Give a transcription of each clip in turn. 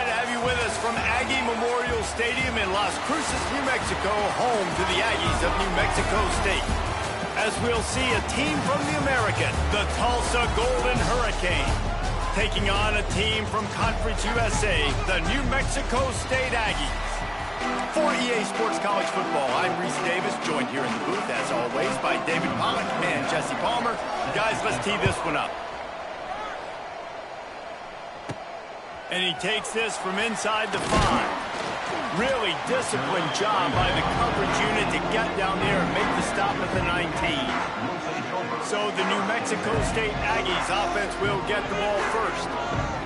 Glad to have you with us from Aggie Memorial Stadium in Las Cruces, New Mexico, home to the Aggies of New Mexico State. As we'll see a team from the American, the Tulsa Golden Hurricane, taking on a team from Conference USA, the New Mexico State Aggies. For EA Sports College Football, I'm Reese Davis, joined here in the booth, as always, by David Pollock and Jesse Palmer. Guys, let's tee this one up. And he takes this from inside the 5. Really disciplined job by the coverage unit to get down there and make the stop at the 19. So the New Mexico State Aggies offense will get the ball first.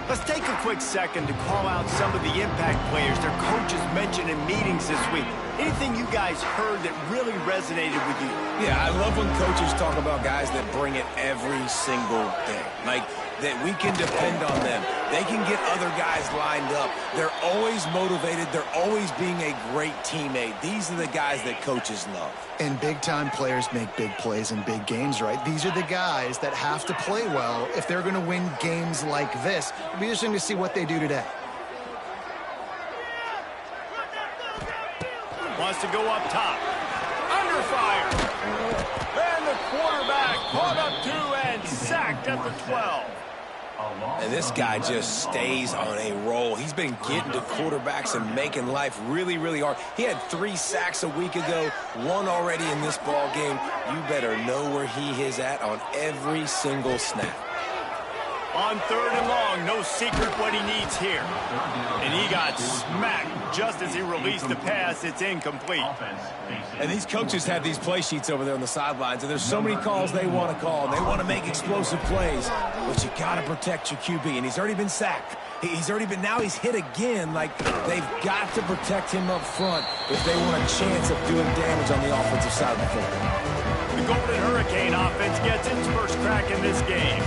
Let's take a quick second to call out some of the impact players their coaches mentioned in meetings this week. Anything you guys heard that really resonated with you? Yeah, I love when coaches talk about guys that bring it every single day. Like, that we can depend on them. They can get other guys lined up. They're always motivated. They're always being a great teammate. These are the guys that coaches love. And big-time players make big plays in big games, right? These are the guys that have to play well if they're going to win games like this. It'll be interesting to see what they do today. Wants to go up top. Under fire. And the quarterback caught up to and sacked at the 12. And this guy just stays on a roll. He's been getting to quarterbacks and making life really, really hard. He had 3 sacks a week ago, 1 already in this ball game. You better know where he is at on every single snap. On 3rd and long, no secret what he needs here. And he got smacked just as he released the pass. It's incomplete. And these coaches have these play sheets over there on the sidelines, and there's so many calls they want to call, and they want to make explosive plays. But you got to protect your QB, and he's already been sacked. Now he's hit again. Like, they've got to protect him up front if they want a chance of doing damage on the offensive side of the football. The Golden Hurricane offense gets its first crack in this game.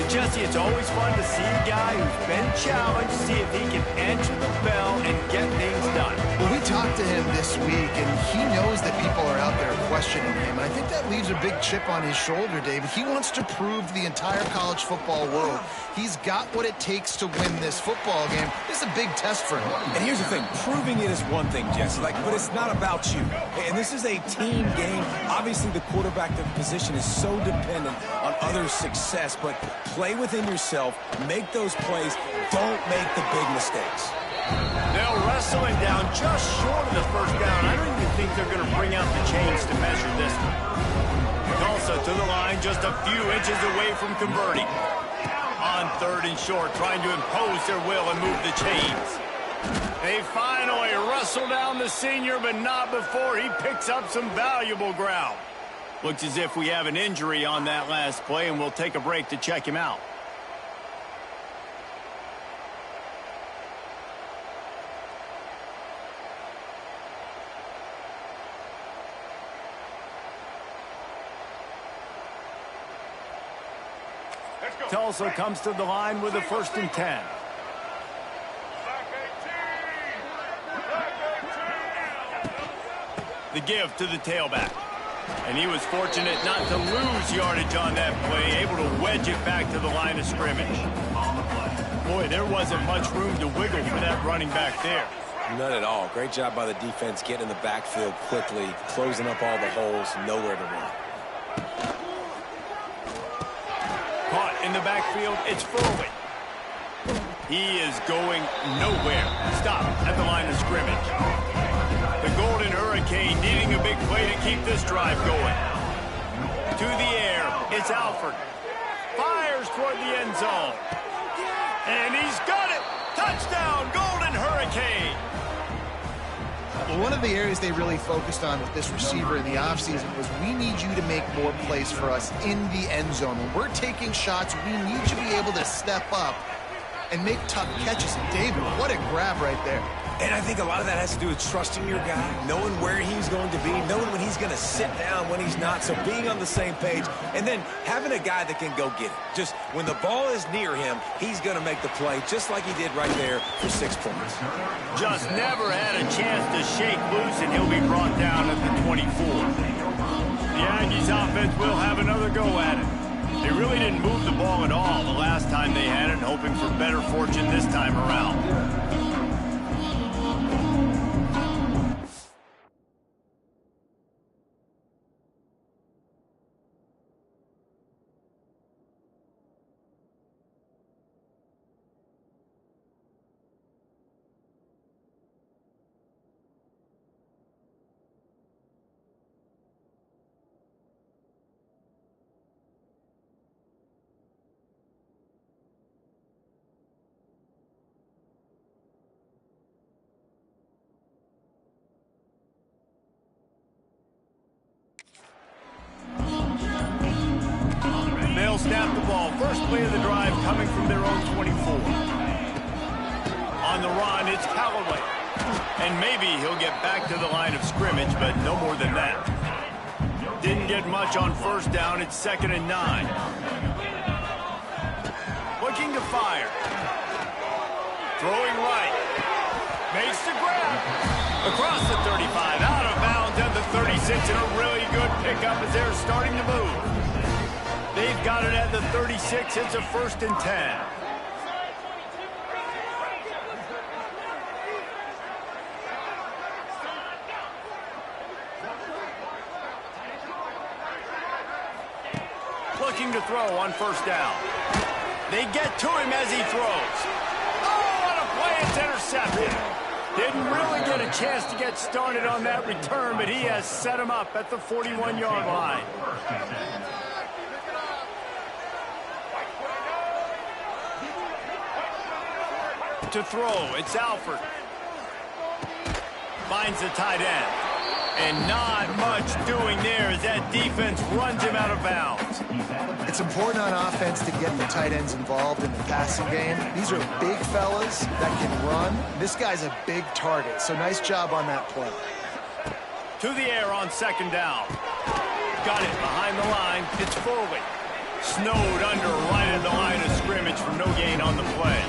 Jesse, it's always fun to see a guy who's been challenged, see if he can answer the bell and get things done. Well, we talked to him this week, and he knows that people are out there questioning him. And I think that leaves a big chip on his shoulder, David. He wants to prove to the entire college football world he's got what it takes to win this football game. This is a big test for him. And here's the thing. Proving it is one thing, Jesse, but it's not about you. And this is a team game. Obviously, the quarterback position is so dependent on others' success, but play within yourself, make those plays, don't make the big mistakes. They'll wrestle him down just short of the first down. I don't even think they're going to bring out the chains to measure this one. Tulsa to the line, just a few inches away from converting. On 3rd and short, trying to impose their will and move the chains. They finally wrestle down the senior, but not before he picks up some valuable ground. Looks as if we have an injury on that last play, and we'll take a break to check him out. Tulsa comes to the line with a 1st and 10. The give to the tailback. And he was fortunate not to lose yardage on that play, able to wedge it back to the line of scrimmage. Boy, there wasn't much room to wiggle for that running back there. None at all. Great job by the defense getting in the backfield quickly, closing up all the holes, nowhere to run. Caught in the backfield, it's Furley. He is going nowhere. Stop at the line of scrimmage. The Golden Hurricane needing a big play to keep this drive going. To the air, it's Alford. Fires toward the end zone. And he's got it! Touchdown, Golden Hurricane! Well, one of the areas they really focused on with this receiver in the offseason was we need you to make more plays for us in the end zone. When we're taking shots, we need you to be able to step up and make tough catches. And David, what a grab right there. And I think a lot of that has to do with trusting your guy, knowing where he's going to be, knowing when he's going to sit down, when he's not, so being on the same page, and then having a guy that can go get it. Just when the ball is near him, he's going to make the play, just like he did right there for 6 points. Just never had a chance to shake loose, and he'll be brought down at the 24. The Aggies offense will have another go at it. They really didn't move the ball at all the last time they had it, hoping for better fortune this time around. They'll snap the ball. First play of the drive coming from their own 24. On the run, it's Callaway. And maybe he'll get back to the line of scrimmage, but no more than that. Didn't get much on first down. It's 2nd and 9. Looking to fire. Throwing right. Makes the grab. Across the 35. Out of bounds at the 36. And a really good pickup as they're starting to move. They've got it at the 36. It's a 1st and 10. Looking to throw on first down. They get to him as he throws. Oh, what a play. It's intercepted. Didn't really get a chance to get started on that return, but he has set him up at the 41-yard line. To throw, it's Alford. Finds the tight end. And not much doing there as that defense runs him out of bounds. It's important on offense to get the tight ends involved in the passing game. These are big fellas that can run. This guy's a big target, so nice job on that play. To the air on 2nd down. Got it behind the line. It's Foley. Snowed under right at the line of scrimmage for no gain on the play.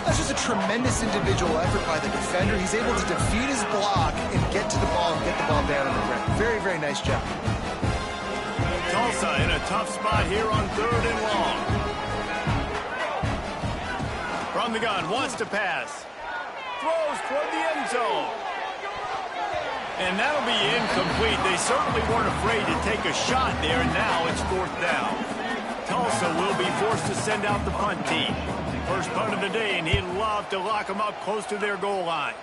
That's just a tremendous individual effort by the defender. He's able to defeat his block and get to the ball and get the ball down on the ground. Very, very nice job. Tulsa in a tough spot here on 3rd and long. From the gun, wants to pass. Throws toward the end zone. And that'll be incomplete. They certainly weren't afraid to take a shot there, and now it's 4th down. Tulsa will be forced to send out the punt team. First punt of the day, and he'd love to lock them up close to their goal line.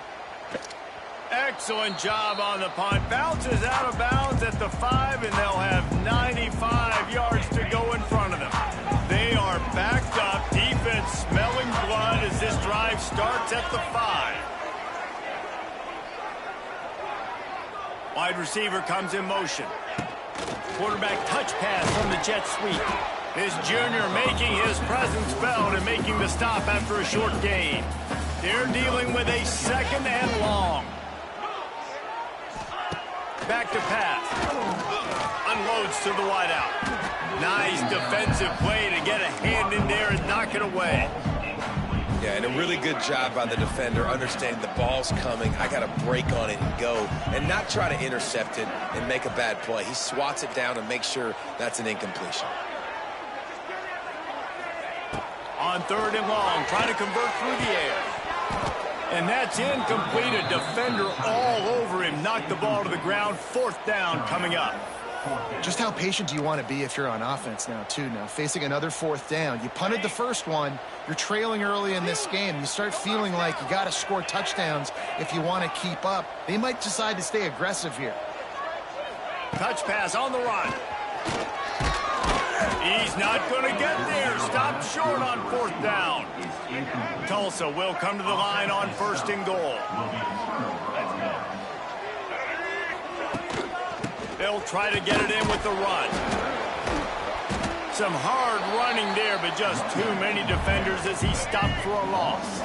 Excellent job on the punt. Bounces out of bounds at the 5, and they'll have 95 yards to go in front of them. They are backed up. Defense smelling blood as this drive starts at the 5. Wide receiver comes in motion. Quarterback touch pass from the jet sweep. This junior making his presence felt and making the stop after a short gain. They're dealing with a 2nd and long. Back to pass. Unloads to the wideout. Nice defensive play to get a hand in there and knock it away. Yeah, and a really good job by the defender, understanding the ball's coming. I got to break on it and go, and not try to intercept it and make a bad play. He swats it down and makes sure that's an incompletion. On 3rd and long, trying to convert through the air. And that's incomplete. A defender all over him. Knocked the ball to the ground. 4th down coming up. Just how patient do you want to be if you're on offense now, too? Now, facing another 4th down. You punted the first one. You're trailing early in this game. You start feeling like you got to score touchdowns if you want to keep up. They might decide to stay aggressive here. Touch pass on the run. He's not going to get there. Stopped short on 4th down. Tulsa will come to the line on 1st and goal. They'll try to get it in with the run. Some hard running there, but just too many defenders as he stopped for a loss.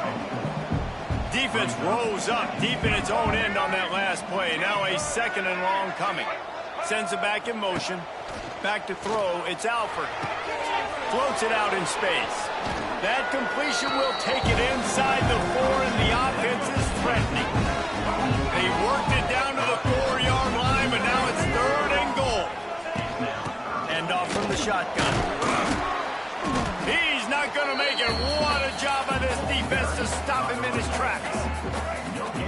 Defense rose up deep in its own end on that last play. Now a 2nd and long coming. Sends it back in motion. Back to throw. It's Alford. Floats it out in space. That completion will take it inside the 4, and the offense is threatening. They worked it down to the 4-yard line, but now it's 3rd and goal. And off from the shotgun. He's not going to make it. What a job by this defense to stop him in his tracks.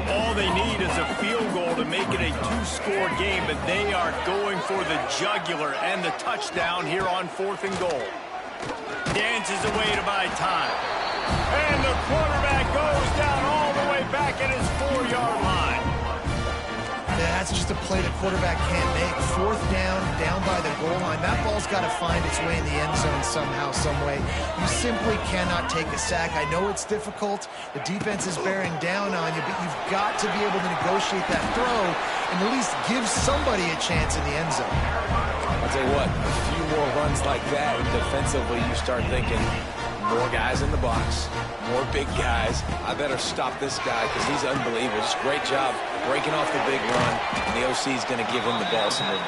All they need is a field goal to make it a two-score game, but they are going for the jugular and the touchdown here on 4th and goal. Dances away to buy time. And the quarterback goes down all the way back at his 4-yard line. Yeah, that's just a play the quarterback can't make. 4th down, down by the goal line. That ball's got to find its way in the end zone somehow, some way. You simply cannot take a sack. I know it's difficult. The defense is bearing down on you, but you've got to be able to negotiate that throw and at least give somebody a chance in the end zone. I'll tell you what, a few more runs like that, and defensively you start thinking, more guys in the box, more big guys. I better stop this guy because he's unbelievable. Just great job breaking off the big run, and the OC is going to give him the ball some room.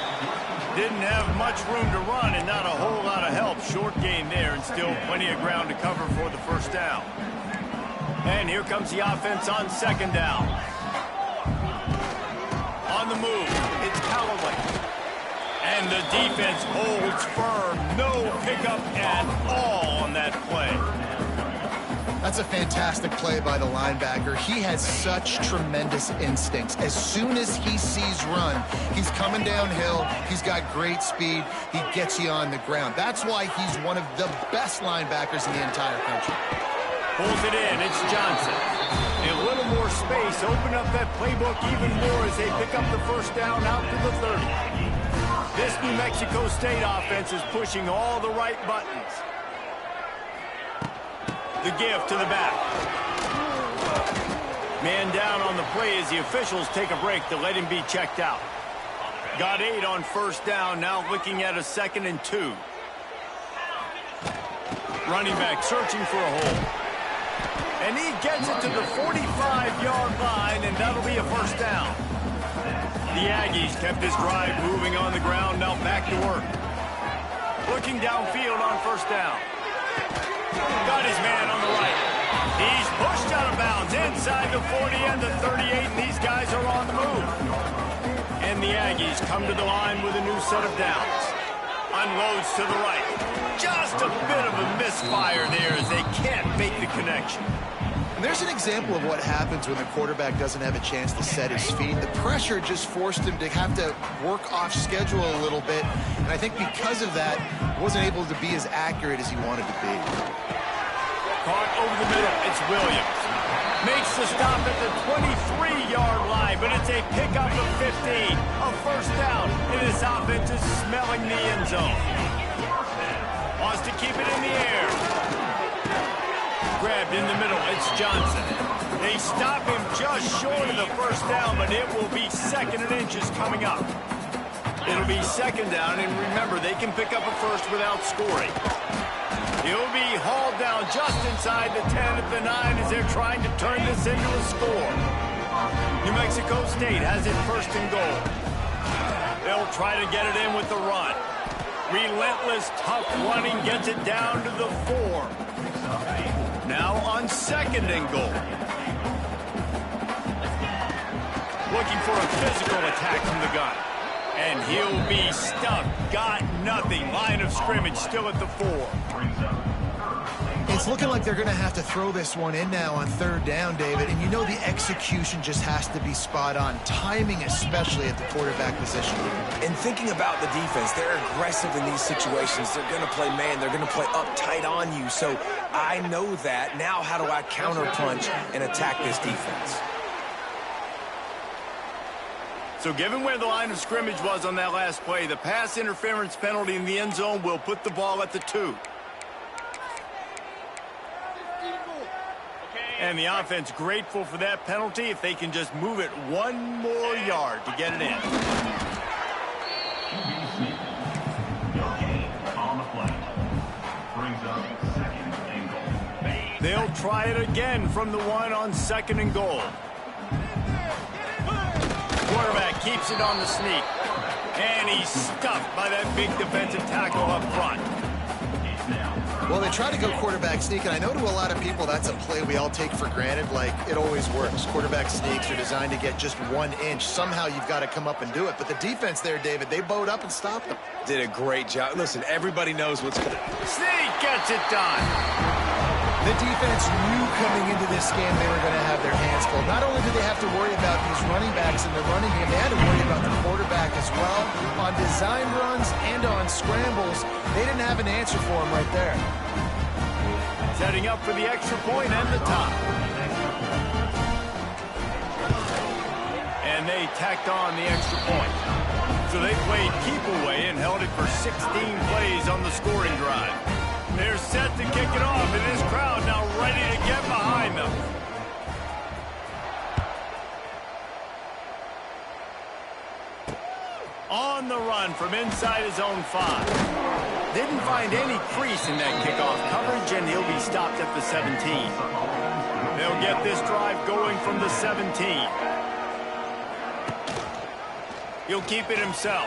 Didn't have much room to run and not a whole lot of help. Short gain there and still plenty of ground to cover for the 1st down. And here comes the offense on 2nd down. On the move, it's Callaway. And the defense holds firm. No pickup at all on that play. That's a fantastic play by the linebacker. He has such tremendous instincts. As soon as he sees run, he's coming downhill. He's got great speed. He gets you on the ground. That's why he's one of the best linebackers in the entire country. Pulls it in. It's Johnson. A little more space. Open up that playbook even more as they pick up the 1st down out to the 30. This New Mexico State offense is pushing all the right buttons. The give to the back. Man down on the play as the officials take a break to let him be checked out. Got 8 on 1st down, now looking at a 2nd and 2. Running back searching for a hole. And he gets it to the 45-yard line, and that'll be a 1st down. The Aggies kept this drive moving on the ground, now back to work. Looking downfield on 1st down. Got his man on the right. He's pushed out of bounds inside the 40 and the 38, and these guys are on the move. And the Aggies come to the line with a new set of downs. Unloads to the right. Just a bit of a misfire there as they can't make the connection. And there's an example of what happens when the quarterback doesn't have a chance to set his feet. The pressure just forced him to have to work off schedule a little bit. And I think because of that, wasn't able to be as accurate as he wanted to be. Caught over the middle. It's Williams. Makes the stop at the 23-yard line, but it's a pickup of 15. A 1st down. And this offense is smelling the end zone. Wants to keep it in the air. Grabbed in the middle, it's Johnson. They stop him just short of the 1st down, but it will be 2nd and inches coming up. It'll be 2nd down, and remember, they can pick up a 1st without scoring. He'll be hauled down just inside the 10 at the 9 as they're trying to turn this into a score. New Mexico State has it 1st and goal. They'll try to get it in with the run. Relentless, tough running gets it down to the 4. Now on 2nd and goal. Looking for a physical attack from the gun. And he'll be stuck. Got nothing. Line of scrimmage still at the 4. It's looking like they're going to have to throw this one in now on 3rd down, David. And you know the execution just has to be spot on. Timing, especially at the quarterback position. And thinking about the defense, they're aggressive in these situations. They're going to play man. They're going to play up tight on you. So I know that. Now how do I counterpunch and attack this defense? So given where the line of scrimmage was on that last play, the pass interference penalty in the end zone will put the ball at the 2. And the offense grateful for that penalty if they can just move it 1 more yard to get it in. They'll try it again from the 1 on 2nd and goal. Quarterback keeps it on the sneak. And he's stuffed by that big defensive tackle up front. Well, they try to go quarterback sneak, and I know to a lot of people that's a play we all take for granted, like it always works. Quarterback sneaks are designed to get just 1 inch. Somehow you've got to come up and do it. But the defense there, David, they bowed up and stopped them. Did a great job. Listen, everybody knows what's going to... Sneak gets it done. The defense knew coming into this game they were going to have their hands full. Not only did they have to worry about these running backs in the running game, they had to worry about the quarterback as well. On design runs and on scrambles, they didn't have an answer for him right there. Setting up for the extra point and the top. And they tacked on the extra point. So they played keep away and held it for 16 plays on the scoring drive. They're set to kick it off, and this crowd now ready to get behind them. On the run from inside his own 5. Didn't find any crease in that kickoff coverage, and he'll be stopped at the 17. They'll get this drive going from the 17. He'll keep it himself.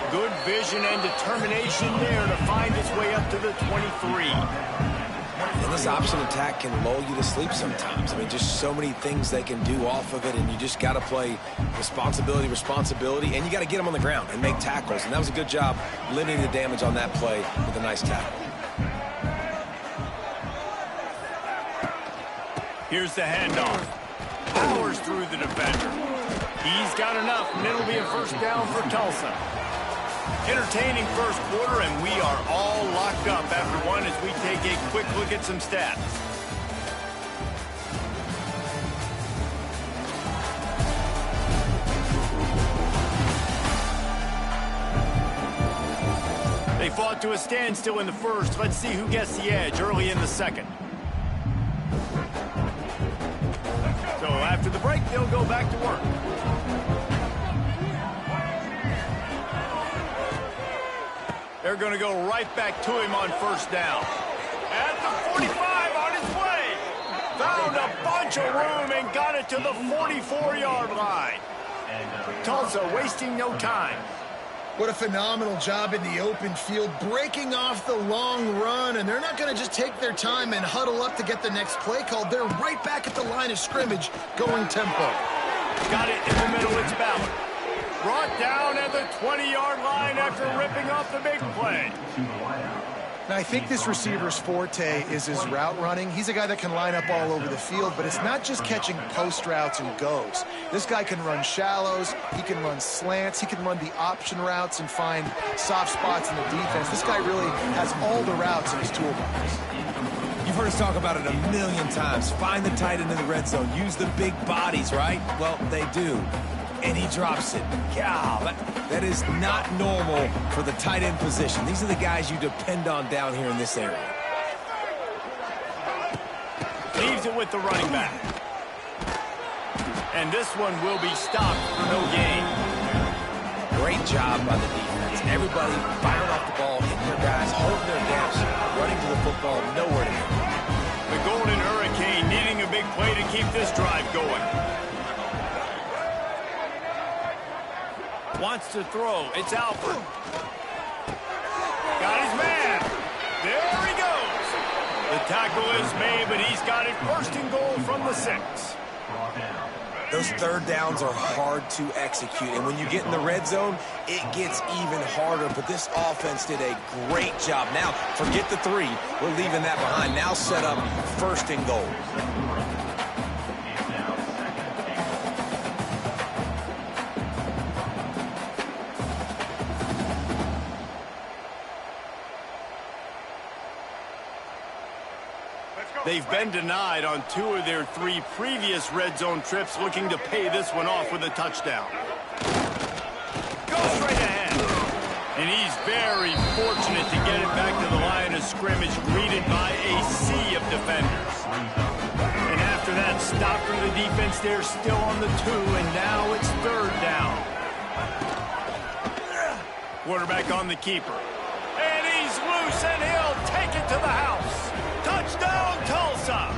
Good vision and determination there to find his way up to the 23. And this option attack can lull you to sleep sometimes. I mean, just so many things they can do off of it, and you just got to play responsibility, and you got to get them on the ground and make tackles. And that was a good job limiting the damage on that play with a nice tackle. Here's the handoff. Powers through the defender. He's got enough, and it'll be a first down for Tulsa. Entertaining first quarter, and we are all locked up after one as we take a quick look at some stats. They fought to a standstill in the first. Let's see who gets the edge early in the second. So after the break, they'll go back to work. They're going to go right back to him on first down. At the 45 on his way. Found a bunch of room and got it to the 44-yard line. Tulsa wasting no time. What a phenomenal job in the open field, breaking off the long run, and they're not going to just take their time and huddle up to get the next play called. They're right back at the line of scrimmage, going tempo. Got it in the middle, it's Ballard. Brought down at the 20-yard line after ripping off the big play. Now, I think this receiver's forte is his route running. He's a guy that can line up all over the field, but it's not just catching post routes and goes. This guy can run shallows, he can run slants, he can run the option routes and find soft spots in the defense. This guy really has all the routes in his toolbox. You've heard us talk about it a million times. Find the tight end in the red zone. Use the big bodies, right? Well, they do. And he drops it. God, that is not normal for the tight end position. These are the guys you depend on down here in this area. Leaves it with the running back. And this one will be stopped for no gain. Great job by the defense. Everybody firing off the ball, hitting their guys, holding their gaps, running to the football, nowhere to go. The Golden Hurricane needing a big play to keep this drive going. Wants to throw. It's Alford. Got his man. There he goes. The tackle is made, but he's got it first and goal from the 6. Those third downs are hard to execute, and when you get in the red zone, it gets even harder. But this offense did a great job. Now, forget the 3. We're leaving that behind. Now set up first and goal. They've been denied on 2 of their 3 previous red zone trips, looking to pay this one off with a touchdown. Goes straight ahead. And he's very fortunate to get it back to the line of scrimmage, greeted by a sea of defenders. And after that stop from the defense, they're still on the 2, and now it's third down. Quarterback on the keeper. And he's loose, and he'll take it to the house. Touchdown, Tulsa!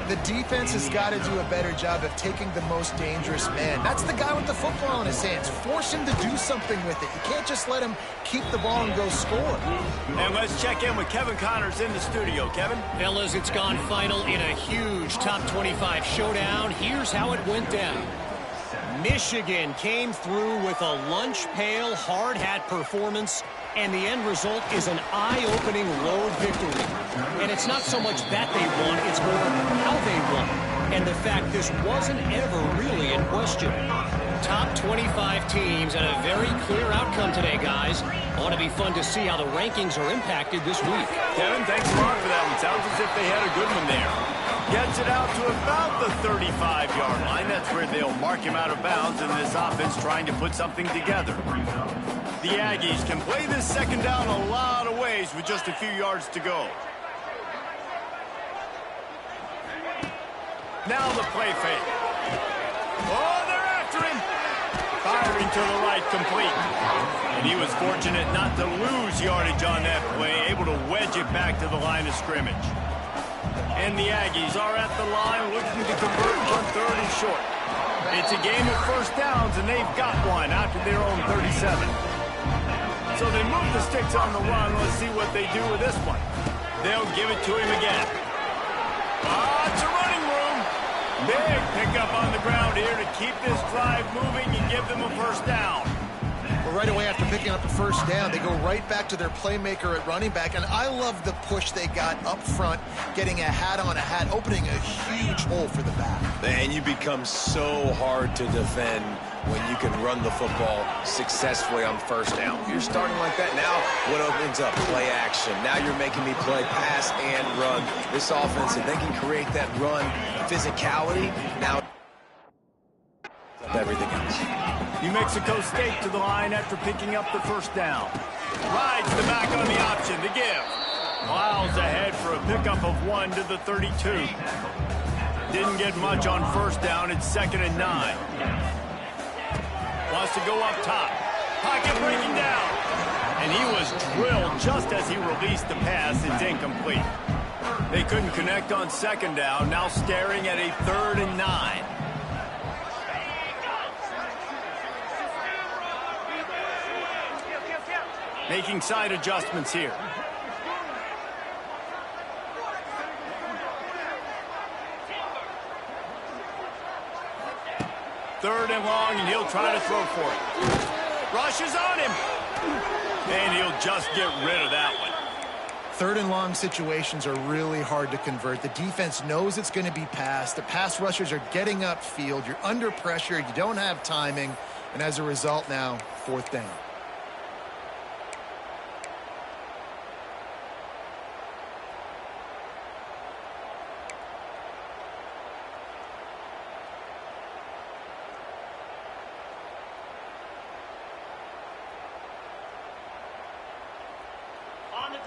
The defense has got to do a better job of taking the most dangerous man. That's the guy with the football in his hands. Force him to do something with it. You can't just let him keep the ball and go score. And let's check in with Kevin Connors in the studio. Kevin? Fellas, it's gone final in a huge top 25 showdown. Here's how it went down. Michigan came through with a lunch pail hard hat performance, and the end result is an eye-opening road victory. And it's not so much that they won, it's more how they won. And the fact this wasn't ever really in question. Top 25 teams and a very clear outcome today, guys. Ought to be fun to see how the rankings are impacted this week. Kevin, thanks a lot for that one. Sounds as if they had a good one there. Gets it out to about the 35-yard line. That's where they'll mark him out of bounds in this offense trying to put something together. The Aggies can play this second down a lot of ways with just a few yards to go. Now the play fake. Oh, they're after him. Firing to the right, complete. And he was fortunate not to lose yardage on that play, able to wedge it back to the line of scrimmage. And the Aggies are at the line looking to convert on 3rd and short. It's a game of first downs, and they've got one after their own 37. So they move the sticks on the run. Let's see what they do with this one. They'll give it to him again. It's a running room. Big pickup on the ground here to keep this drive moving and give them a first down. Well, right away after picking up the first down, they go right back to their playmaker at running back. And I love the push they got up front, getting a hat on a hat, opening a huge hole for the back. And you become so hard to defend when you can run the football successfully on first down. You're starting like that. Now what opens up? Play action. Now you're making me play pass and run. This offense, if they can create that run physicality, now everything else. New Mexico State to the line after picking up the first down. Rides the back on the option to give. Miles ahead for a pickup of 1 to the 32. Didn't get much on first down. It's 2nd and 9. Wants to go up top. Pocket breaking down. And he was drilled just as he released the pass. It's incomplete. They couldn't connect on 2nd down. Now staring at a 3rd and 9. Making side adjustments here. Third and long, and he'll try to throw for it. Rushes on him. And he'll just get rid of that one. 3rd and long situations are really hard to convert. The defense knows it's going to be passed. The pass rushers are getting upfield. You're under pressure. You don't have timing. And as a result now, 4th down.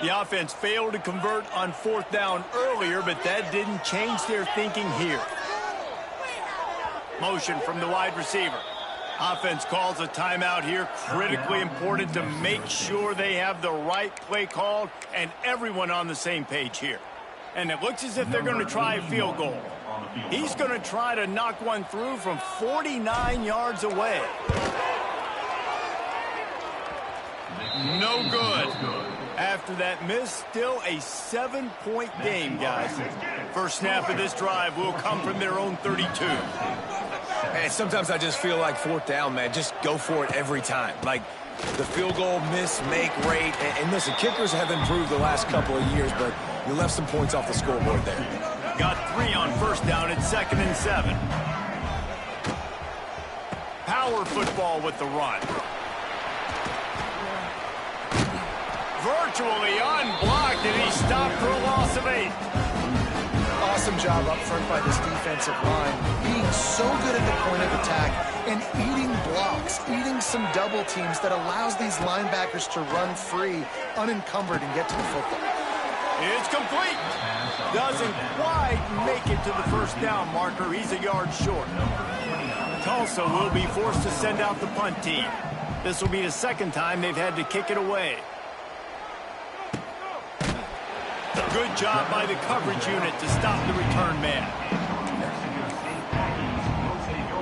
The offense failed to convert on 4th down earlier, but that didn't change their thinking here. Motion from the wide receiver. Offense calls a timeout here. Critically important to make sure they have the right play called and everyone on the same page here. And it looks as if they're going to try a field goal. He's going to try to knock one through from 49 yards away. No good. After that miss, still a 7-point game, guys. First snap of this drive will come from their own 32. Man, sometimes I just feel like 4th down, man. Just go for it every time. Like the field goal miss, make rate. And listen, kickers have improved the last couple of years, but you left some points off the scoreboard there. Got 3 on first down at 2nd and 7. Power football with the run. Virtually unblocked, and he stopped for a loss of 8. Awesome job up front by this defensive line. Being so good at the point of attack and eating blocks, eating some double teams that allows these linebackers to run free, unencumbered, and get to the football. It's complete. Doesn't quite make it to the first down marker. He's a yard short. Tulsa will be forced to send out the punt team. This will be the 2nd time they've had to kick it away. Good job by the coverage unit to stop the return man.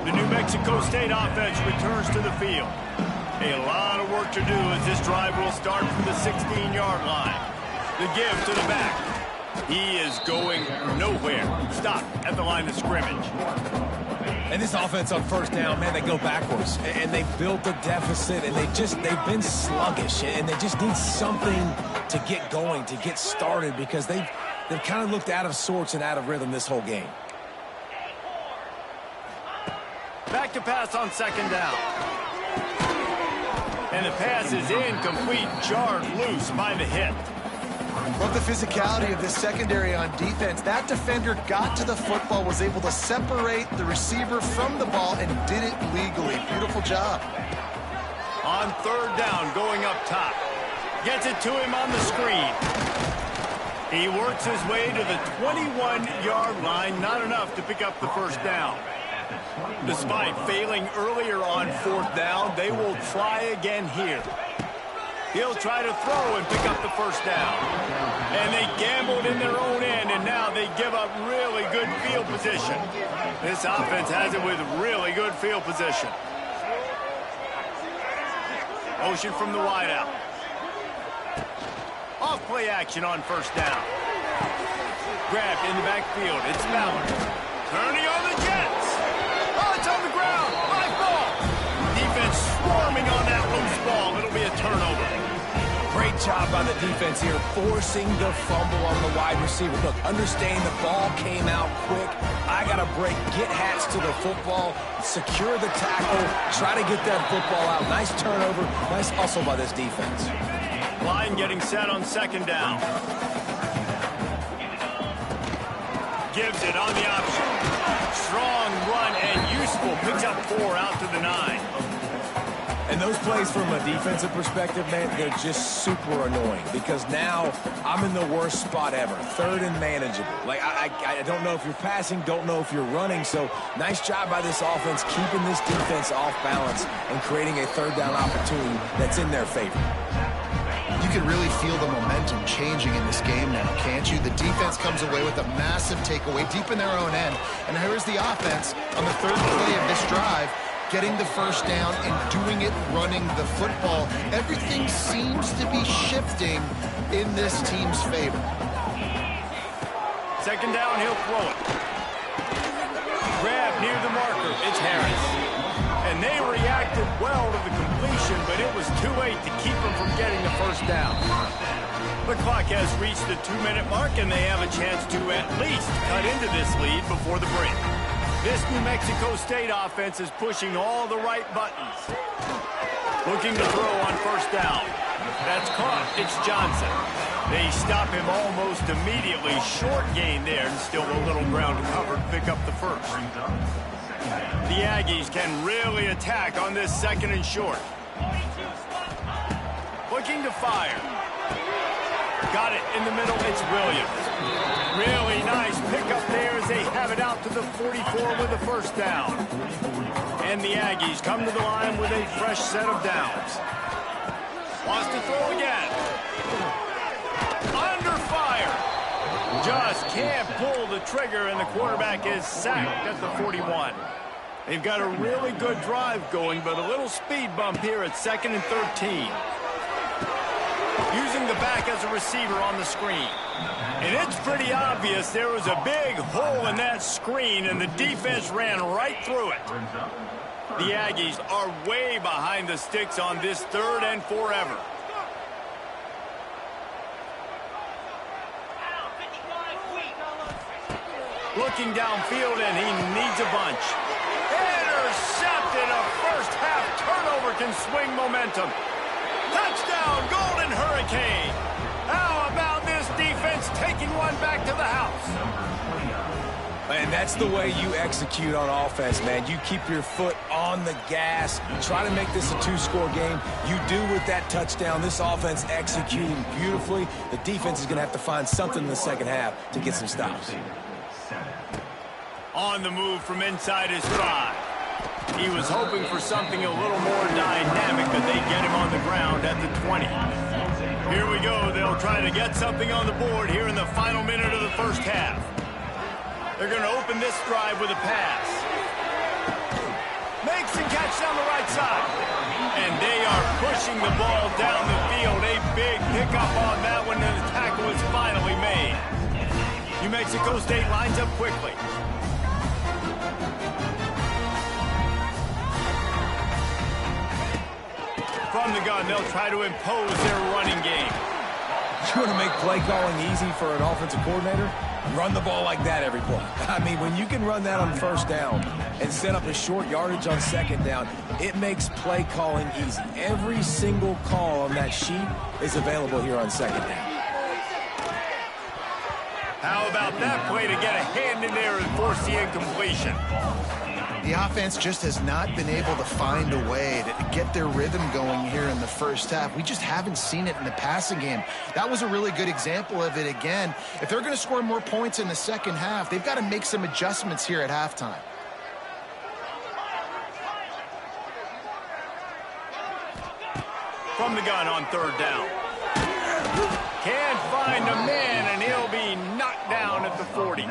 The New Mexico State offense returns to the field. A lot of work to do as this drive will start from the 16-yard line. The give to the back. He is going nowhere. Stop at the line of scrimmage. And this offense on first down, man, they go backwards. And they built a deficit, and they've been sluggish. And they just need something to get going, to get started, because they've kind of looked out of sorts and out of rhythm this whole game. Back to pass on second down. And the pass is incomplete, jarred loose by the hit. Love the physicality of this secondary on defense. That defender got to the football, was able to separate the receiver from the ball, and did it legally. Beautiful job. On third down, going up top. Gets it to him on the screen. He works his way to the 21-yard line. Not enough to pick up the first down. Despite failing earlier on fourth down, they will try again here. He'll try to throw and pick up the first down. And they gambled in their own end, and now they give up really good field position. This offense has it with really good field position. Motion from the wideout. Off play action on first down. Grabbed in the backfield. It's Ballard. Turning on the Jets. Oh, it's on the ground. High ball. Defense swarming on that loose ball. It'll be a turnover. Great job by the defense here, forcing the fumble on the wide receiver. Look, understand the ball came out quick. I got to break, get hats to the football, secure the tackle, try to get that football out. Nice turnover, nice hustle by this defense. Line getting set on second down. Gives it on the option. Strong run and useful. Picks up 4 out to the 9. And those plays from a defensive perspective, man, they're just super annoying because now I'm in the worst spot ever. Third and manageable. Like, I don't know if you're passing, don't know if you're running. So nice job by this offense keeping this defense off balance and creating a third down opportunity that's in their favor. You can really feel the momentum changing in this game now, can't you? The defense comes away with a massive takeaway deep in their own end. And here's the offense on the third play of this drive, getting the first down and doing it running the football. Everything seems to be shifting in this team's favor. Second down, he'll throw it. Grab near the marker. It's Harris. And they reacted well to the completion, but it was too late to keep them from getting the first down. The clock has reached the 2-minute mark, and they have a chance to at least cut into this lead before the break. This New Mexico State offense is pushing all the right buttons. Looking to throw on first down. That's caught. It's Johnson. They stop him almost immediately. Short gain there, and still a little ground to cover to pick up the first. The Aggies can really attack on this second and short. Looking to fire. Got it in the middle. It's Williams. Really nice pickup there as they have it out to the 44 with the first down. And the Aggies come to the line with a fresh set of downs. Wants to throw again. Under fire. Just can't pull the trigger, and the quarterback is sacked at the 41. They've got a really good drive going, but a little speed bump here at 2nd and 13. Using the back as a receiver on the screen. And it's pretty obvious there was a big hole in that screen, and the defense ran right through it. The Aggies are way behind the sticks on this 3rd and forever. Looking downfield, and he needs a bunch. Intercepted. A first-half turnover can swing momentum. Touchdown, Golden Hurricane. How about this defense taking one back to the house? And that's the way you execute on offense, man. You keep your foot on the gas. Try to make this a 2-score game. You do with that touchdown. This offense executing beautifully. The defense is going to have to find something in the second half to get some stops. On the move from inside his 5. He was hoping for something a little more dynamic, but they get him on the ground at the 20. Here we go. They'll try to get something on the board here in the final minute of the first half. They're going to open this drive with a pass. Makes the catch down the right side. And they are pushing the ball down the field. A big pickup on that one, and the tackle is finally made. New Mexico State lines up quickly. From the gun, they'll try to impose their running game. You want to make play calling easy for an offensive coordinator? Run the ball like that every play. I mean, when you can run that on first down and set up a short yardage on second down, it makes play calling easy. Every single call on that sheet is available here on second down. How about that play to get a hand in there and force the incompletion? The offense just has not been able to find a way to get their rhythm going here in the first half. We just haven't seen it in the passing game. That was a really good example of it again. If they're going to score more points in the second half, they've got to make some adjustments here at halftime. From the gun on third down. Can't find a man, and he'll be knocked down at the 40.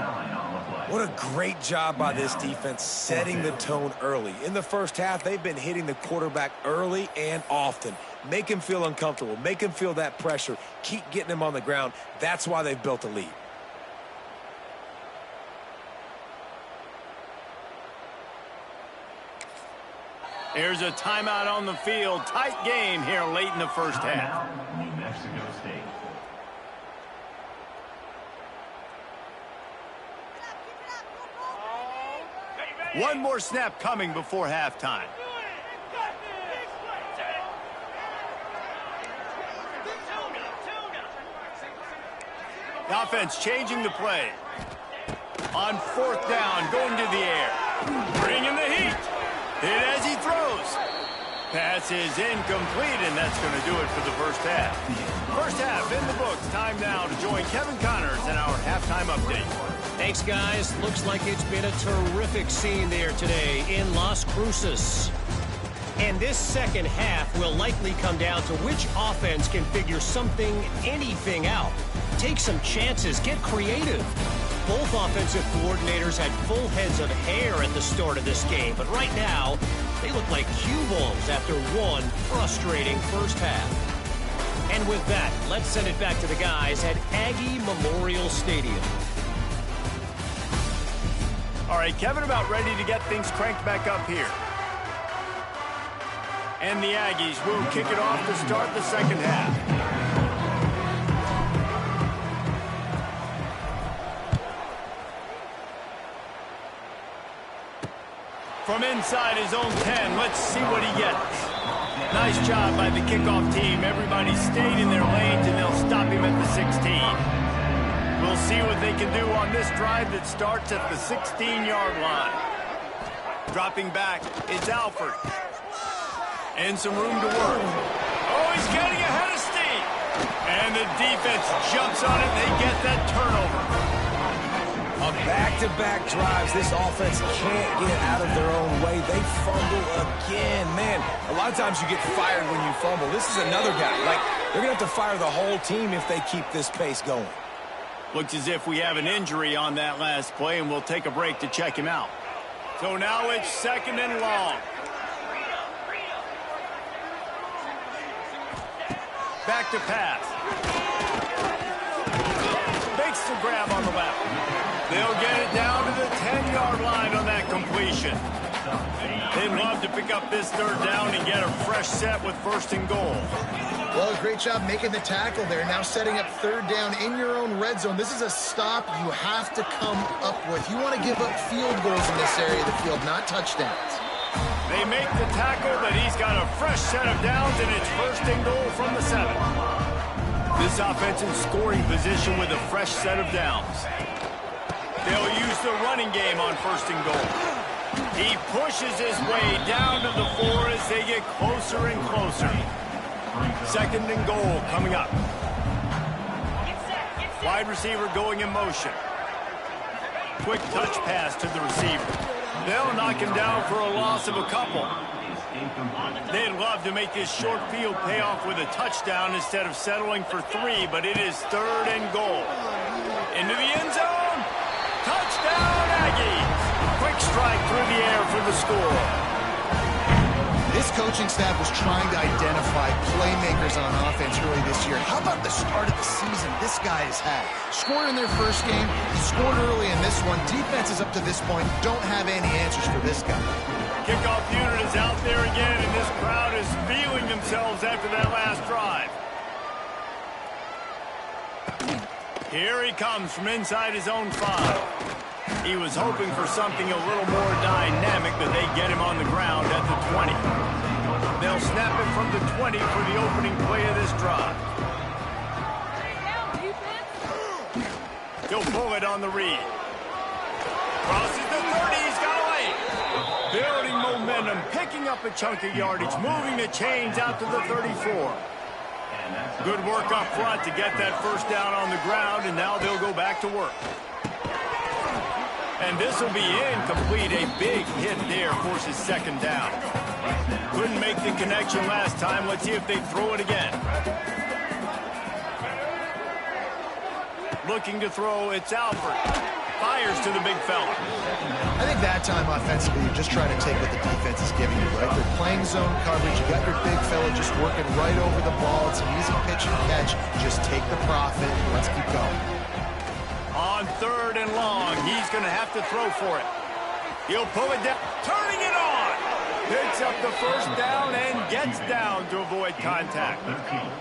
What a great job by this defense setting the tone early. In the first half, they've been hitting the quarterback early and often. Make him feel uncomfortable. Make him feel that pressure. Keep getting him on the ground. That's why they've built a lead. Here's a timeout on the field. Tight game here late in the first half. New Mexico State. One more snap coming before halftime. The offense changing the play. On fourth down, going to the air. Bringing the heat. Hit as he throws. Pass is incomplete, and that's going to do it for the first half. First half in the books. Time now to join Kevin Connors in our halftime update. Thanks, guys. Looks like it's been a terrific scene there today in Las Cruces. And this second half will likely come down to which offense can figure anything out. Take some chances, get creative. Both offensive coordinators had full heads of hair at the start of this game, but right now, they look like cue balls after one frustrating first half. And with that, let's send it back to the guys at Aggie Memorial Stadium. All right, Kevin, about ready to get things cranked back up here. And the Aggies will kick it off to start the second half. From inside his own 10, let's see what he gets. Nice job by the kickoff team. Everybody stayed in their lanes, and they'll stop him at the 16. We'll see what they can do on this drive that starts at the 16-yard line. Dropping back, it's Alford. And some room to work. Oh, he's getting ahead of steam. And the defense jumps on it, and they get that turnover. On back-to-back drives, this offense can't get out of their own way. They fumble again. Man, a lot of times you get fired when you fumble. This is another guy. Like, they're going to have to fire the whole team if they keep this pace going. Looks as if we have an injury on that last play, and we'll take a break to check him out. So now it's second and long. Back to pass. Makes the grab on the left. They'll get it down to the 10-yard line on that completion. They'd love to pick up this third down and get a fresh set with first and goal. Well, great job making the tackle there. Now setting up third down in your own red zone. This is a stop you have to come up with. You want to give up field goals in this area of the field, not touchdowns. They make the tackle, but he's got a fresh set of downs, and it's first and goal from the 7. This offense in scoring position with a fresh set of downs. They'll use the running game on first and goal. He pushes his way down to the 4 as they get closer and closer. Second and goal coming up. Wide receiver going in motion. Quick touch pass to the receiver. They'll knock him down for a loss of a couple. They'd love to make this short field pay off with a touchdown instead of settling for 3, but it is 3rd and goal. Into the end zone. Touchdown, Aggies. Quick strike through the air for the score. This coaching staff was trying to identify playmakers on offense early this year. How about the start of the season this guy has had? Scored in their first game, scored early in this one. Defenses up to this point don't have any answers for this guy. Kickoff unit is out there again, and this crowd is feeling themselves after that last drive. Here he comes from inside his own 5. He was hoping for something a little more dynamic, but they get him on the ground at the 20. They'll snap it from the 20 for the opening play of this drive. He'll pull it on the read. Crosses the 30, he's got away. Building momentum, picking up a chunk of yardage, moving the chains out to the 34. Good work up front to get that first down on the ground, and now they'll go back to work. And this will be incomplete. A big hit there forces 2nd down. Couldn't make the connection last time. Let's see if they throw it again. Looking to throw, it's Alford. Fires to the big fella. I think that time offensively, you just try to take what the defense is giving you, right? They're playing zone coverage. You got your big fella just working right over the ball. It's an easy pitch and catch. Just take the profit. Let's keep going. On 3rd and long, he's going to have to throw for it. He'll pull it down, turning it on. Picks up the first down and gets down to avoid contact.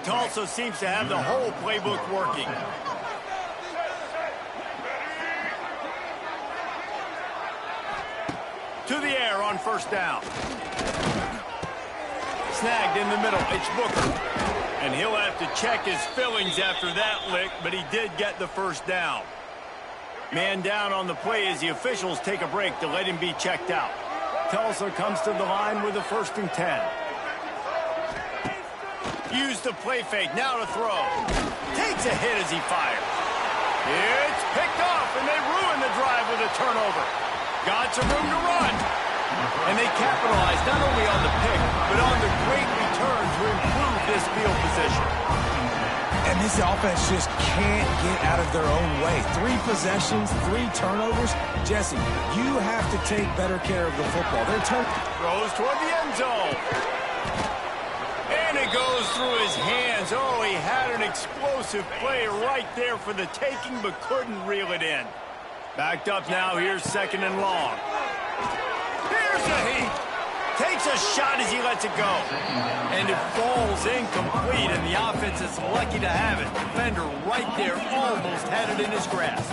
Tulsa seems to have the whole playbook working. To the air on 1st down. Snagged in the middle, it's Booker. And he'll have to check his fillings after that lick, but he did get the first down. Man down on the play as the officials take a break to let him be checked out. Tulsa comes to the line with a 1st and 10. Use the play fake, now to throw. Takes a hit as he fires. It's picked off, and they ruin the drive with a turnover. Got some room to run. And they capitalize not only on the pick, but on the great return to improve this field position. And this offense just can't get out of their own way. 3 possessions, 3 turnovers. Jesse, you have to take better care of the football. Throws toward the end zone. And it goes through his hands. Oh, he had an explosive play right there for the taking, but couldn't reel it in. Backed up now, here's 2nd and long. Here's a heat. Takes a shot as he lets it go. And it falls incomplete, and the offense is lucky to have it. Defender right there almost had it in his grasp.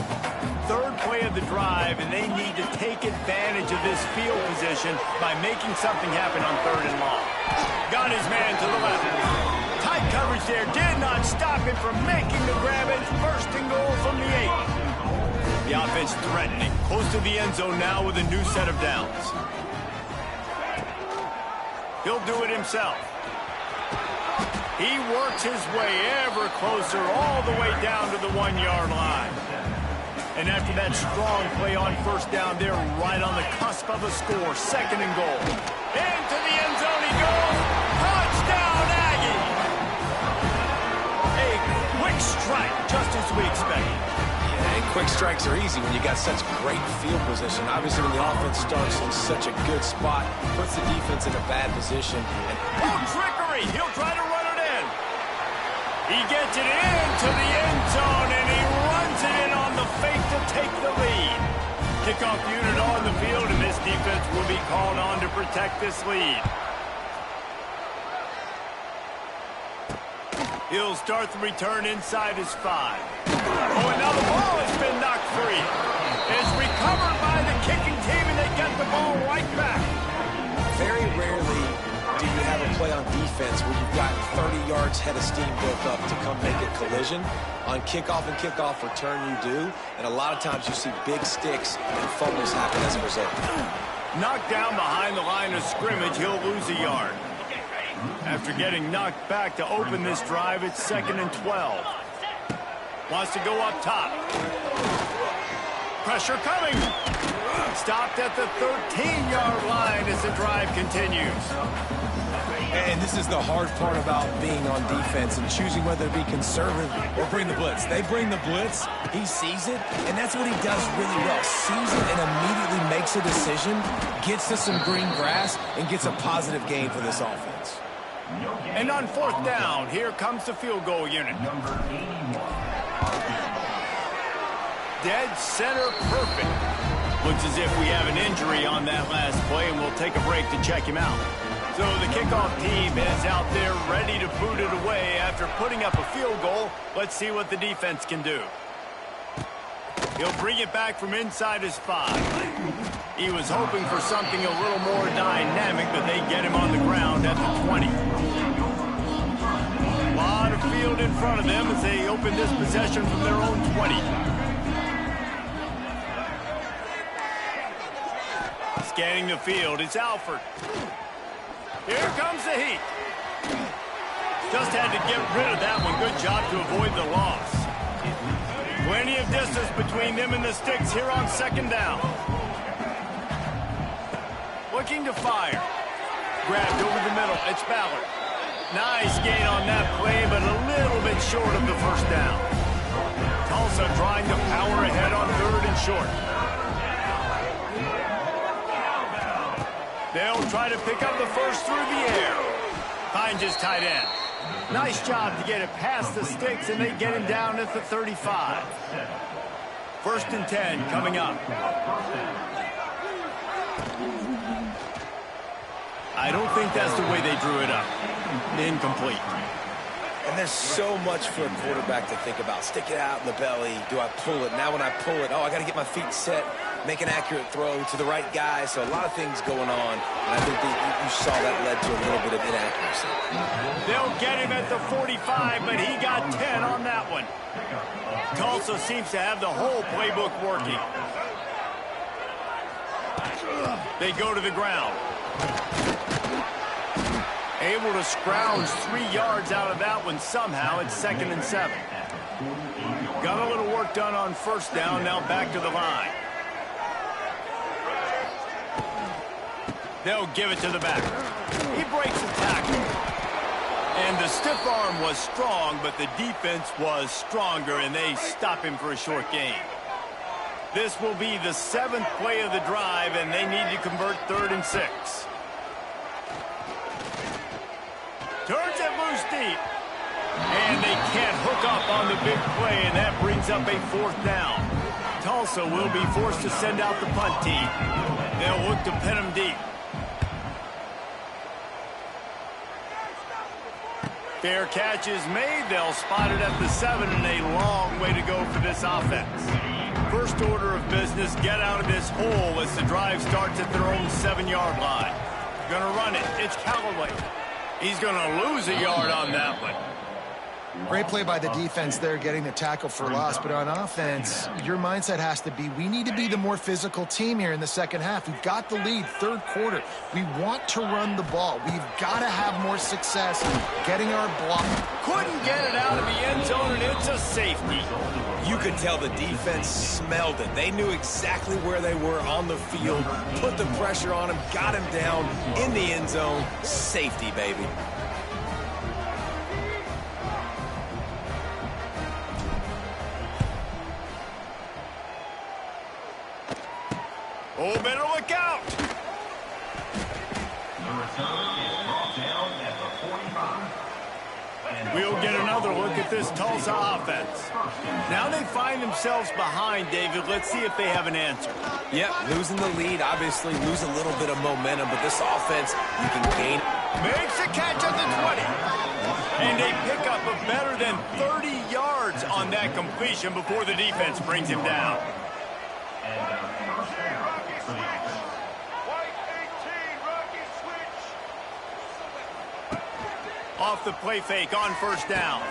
3rd play of the drive, and they need to take advantage of this field position by making something happen on 3rd and long. Got his man to the left. Tight coverage there did not stop him from making the grab. It's 1st and goal from the 8. The offense threatening, close to the end zone now with a new set of downs. He'll do it himself. He works his way ever closer all the way down to the 1-yard line. And after that strong play on 1st down, they're right on the cusp of a score. 2nd and goal. Into the end zone he goes. Touchdown, Aggie! A quick strike, just as we expected. And quick strikes are easy when you got such great field position. Obviously, when the offense starts in such a good spot, puts the defense in a bad position. Oh, trickery! He'll try to run it in. He gets it into the end zone, and he runs it in on the fake to take the lead. Kickoff unit on the field, and this defense will be called on to protect this lead. He'll start the return inside his 5. Oh, and now the ball has been knocked free. It's recovered by the kicking team, and they get the ball right back. Very rarely do you have a play on defense where you've got 30 yards head of steam built up to come make a collision. On kickoff and kickoff return, you do. And a lot of times you see big sticks and fumbles happen as a result. Knocked down behind the line of scrimmage, he'll lose a yard. After getting knocked back to open this drive, it's 2nd and 12. Wants to go up top. Pressure coming. Stopped at the 13-yard line as the drive continues. And this is the hard part about being on defense and choosing whether to be conservative or bring the blitz. They bring the blitz, he sees it, and that's what he does really well. Sees it and immediately makes a decision, gets to some green grass, and gets a positive gain for this offense. And on 4th down, here comes the field goal unit. Dead center perfect. Looks as if we have an injury on that last play, and we'll take a break to check him out. So the kickoff team is out there ready to boot it away after putting up a field goal. Let's see what the defense can do. He'll bring it back from inside his 5. He was hoping for something a little more dynamic, but they get him on the ground at the 20. A lot of field in front of them as they open this possession from their own 20. Scanning the field, it's Alford. Here comes the heat. Just had to get rid of that one. Good job to avoid the loss. Plenty of distance between them and the sticks here on 2nd down. Looking to fire. Grabbed over the middle. It's Ballard. Nice gain on that play, but a little bit short of the 1st down. Tulsa trying to power ahead on 3rd and short. They'll try to pick up the first through the air. Finds his tight end. Nice job to get it past the sticks, and they get him down at the 35. 1st and 10 coming up. I don't think that's the way they drew it up. Incomplete. And there's so much for a quarterback to think about. Stick it out in the belly. Do I pull it? Now when I pull it, oh, I got to get my feet set, make an accurate throw to the right guy. So a lot of things going on. And I think that you saw that led to a little bit of inaccuracy. They'll get him at the 45, but he got 10 on that one. Tulsa seems to have the whole playbook working. They go to the ground. Able to scrounge 3 yards out of that one somehow. It's 2nd and 7. Got a little work done on 1st down. Now back to the line. They'll give it to the back. He breaks the tackle. And the stiff arm was strong, but the defense was stronger, and they stop him for a short gain. This will be the 7th play of the drive, and they need to convert 3rd and 6. Turns it loose deep. And they can't hook up on the big play, and that brings up a 4th down. Tulsa will be forced to send out the punt team. They'll look to pin him deep. Fair catch is made. They'll spot it at the 7, and a long way to go for this offense. First order of business, get out of this hole as the drive starts at their own 7-yard line. Gonna run it. It's Callaway. He's going to lose a yard on that one. Great play by the defense there, getting the tackle for loss. But on offense, your mindset has to be, we need to be the more physical team here in the 2nd half. We've got the lead, 3rd quarter. We want to run the ball. We've got to have more success getting our block. Couldn't get it out of the end zone, and it's a safety. You could tell the defense smelled it. They knew exactly where they were on the field, put the pressure on him, got him down in the end zone. Safety, baby. Oh, better look out. We'll get another look at this Tulsa offense. Now they find themselves behind, David. Let's see if they have an answer. Yep, losing the lead, obviously lose a little bit of momentum, but this offense, you can gain. Makes a catch at the 20. And they pick up a better than 30 yards on that completion before the defense brings him down. Off the play fake on 1st down.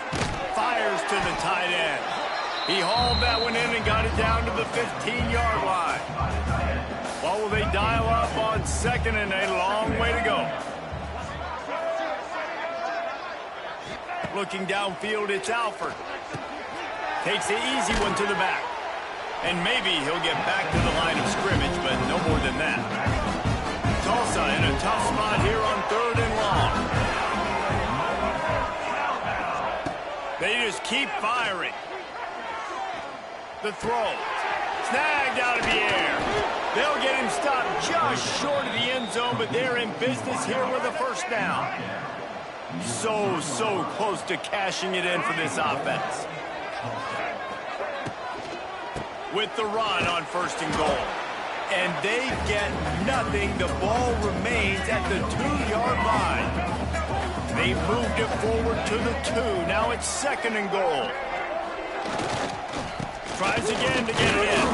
Fires to the tight end. He hauled that one in and got it down to the 15-yard line. What will they dial up on 2nd and a long way to go? Looking downfield, it's Alford. Takes the easy one to the back. And maybe he'll get back to the line of scrimmage, but no more than that. Tulsa in a tough spot here on 3rd and long. They just keep firing. The throw. Snagged out of the air. They'll get him stopped just short of the end zone, but they're in business here with a first down. So close to cashing it in for this offense. With the run on 1st and goal. And they get nothing. The ball remains at the 2-yard line. They moved it forward to the 2. Now it's 2nd and goal. Tries again to get it in.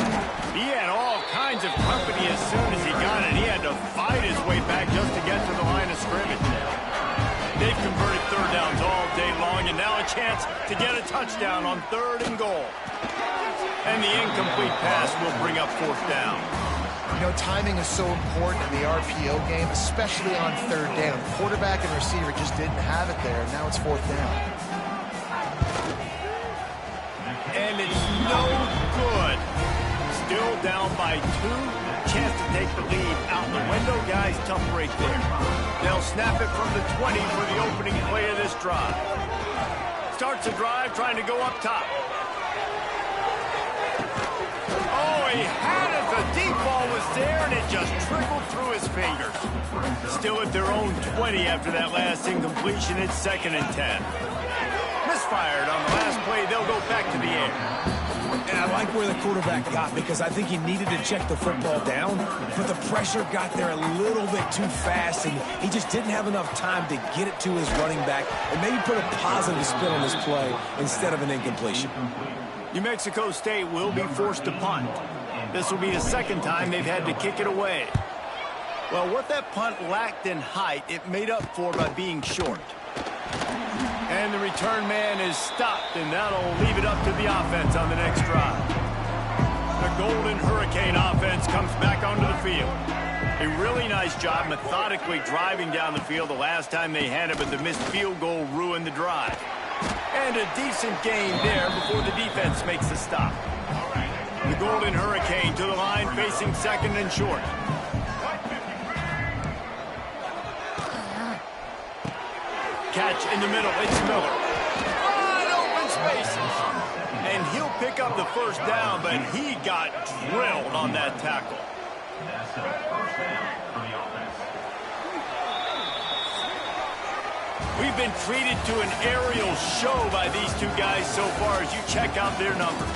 He had all kinds of company as soon as he got it. He had to fight his way back just to get to the line of scrimmage. They've converted 3rd downs all day long, and now a chance to get a touchdown on 3rd and goal. And the incomplete pass will bring up 4th down. You know, timing is so important in the RPO game, especially on 3rd down. Quarterback and receiver just didn't have it there, and now it's 4th down. And it's no good. Still down by 2. Chance to take the lead out the window. Guys, tough break there. They'll snap it from the 20 for the opening play of this drive. Starts the drive trying to go up top. Oh, he had it. The deep ball was there, and it just trickled through his fingers. Still at their own 20 after that last incompletion. It's 2nd and 10. Misfired on the last play. They'll go back to the air. And I like where the quarterback got because I think he needed to check the football down, but the pressure got there a little bit too fast, and he just didn't have enough time to get it to his running back and maybe put a positive spin on this play instead of an incompletion. New Mexico State will be forced to punt. This will be the 2nd time they've had to kick it away. Well, what that punt lacked in height, it made up for by being short. And the return man is stopped, and that'll leave it up to the offense on the next drive. The Golden Hurricane offense comes back onto the field. A really nice job methodically driving down the field the last time they had it, but the missed field goal ruined the drive. And a decent gain there before the defense makes the stop. The Golden Hurricane to the line, facing 2nd and short. Catch in the middle, it's Miller. Wide open spaces. And he'll pick up the 1st down, but he got drilled on that tackle. We've been treated to an aerial show by these two guys so far as you check out their numbers.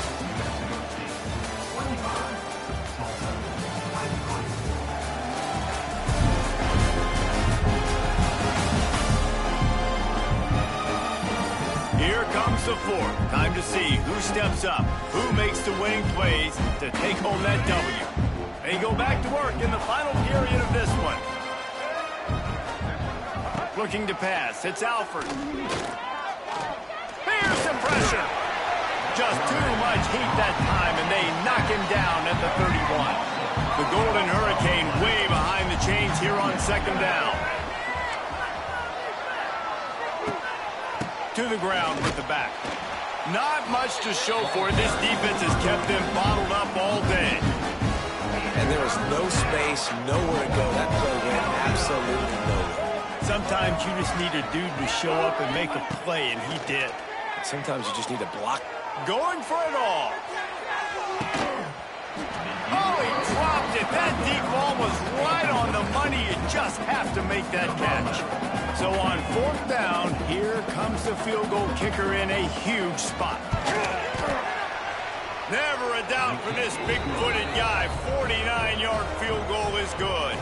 Here comes the 4th. Time to see who steps up, who makes the winning plays to take home that W. They go back to work in the final period of this one. Looking to pass. It's Alford. Here's some pressure. Just too much heat that time, and they knock him down at the 31. The Golden Hurricane way behind the chains here on 2nd down. To the ground with the back. Not much to show for it. This defense has kept them bottled up all day. And there was no space, nowhere to go. That play went absolutely nowhere. Sometimes you just need a dude to show up and make a play, and he did. Sometimes you just need a block. Going for it all. Oh, he dropped it. That deep ball was right on the money. You just have to make that catch. So on 4th down, here comes the field goal kicker in a huge spot. Never a doubt for this big-footed guy. 49-yard field goal is good.